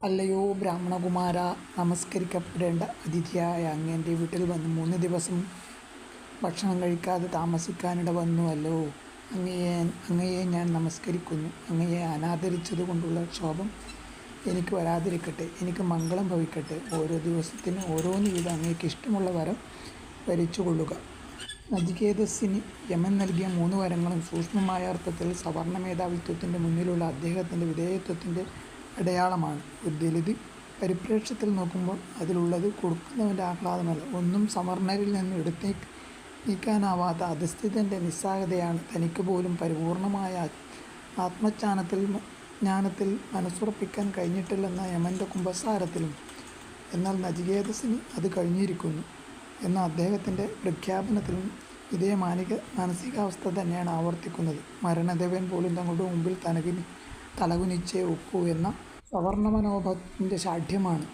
അല്ലയോ ബ്രാഹ്മണകുമാരാ, നമസ്കരിക്കപ്പെടേണ്ട അതിഥിയായ അങ്ങേൻ്റെ വീട്ടിൽ വന്ന് 3 ദിവസം ഭക്ഷണം കഴിക്കാതെ താമസിക്കാനിട വന്നുവല്ലോ. അങ്ങയെ ഞാൻ നമസ്കരിക്കുന്നു. അങ്ങയെ അനാദരിച്ചതുകൊണ്ടുള്ള ക്ഷോഭം എനിക്ക് വരാതിരിക്കട്ടെ. എനിക്ക് മംഗളം ഭവിക്കട്ടെ. ഓരോ ദിവസത്തിന് ഓരോന്ന് വീതം അങ്ങേക്ക് ഇഷ്ടമുള്ള വരം വരിച്ചുകൊള്ളുക. നചികേതസ്സിന് യമൻ നൽകിയ 3 വരങ്ങളും സൂക്ഷ്മമായ അർത്ഥത്തിൽ സവർണ മേധാവിത്വത്തിൻ്റെ മുന്നിലുള്ള അദ്ദേഹത്തിൻ്റെ വിധേയത്വത്തിൻ്റെ അടയാളമാണ്. ഒരു ദലിത് പരിപ്രേക്ഷ്യത്തിൽ നോക്കുമ്പോൾ അതിലുള്ളത് കൊടുക്കുന്നവൻ്റെ ആഹ്ലാദമല്ല, ഒന്നും സവർണരിൽ നിന്ന് എടുത്ത് നീക്കാനാവാത്ത അധസ്ഥിതൻ്റെ നിസ്സഹായതയാണ്. തനിക്ക് പോലും പരിപൂർണമായ ആത്മജ്ഞാനത്തിൽ മനസ്സുറപ്പിക്കാൻ കഴിഞ്ഞിട്ടില്ലെന്ന യമൻ്റെ കുമ്പസാരത്തിലും. എന്നാൽ നചികേതസ്സിന് അത് കഴിഞ്ഞിരിക്കുന്നു എന്ന അദ്ദേഹത്തിൻ്റെ പ്രഖ്യാപനത്തിലും ഇതേ മാനസികാവസ്ഥ തന്നെയാണ് ആവർത്തിക്കുന്നത്. മരണദേവൻ പോലും തങ്ങളുടെ മുമ്പിൽ തലകുനിച്ചേ ഒക്കൂ എന്ന സവർണ മനോഭാവത്തിൻ്റെ ശാഠ്യമാണ്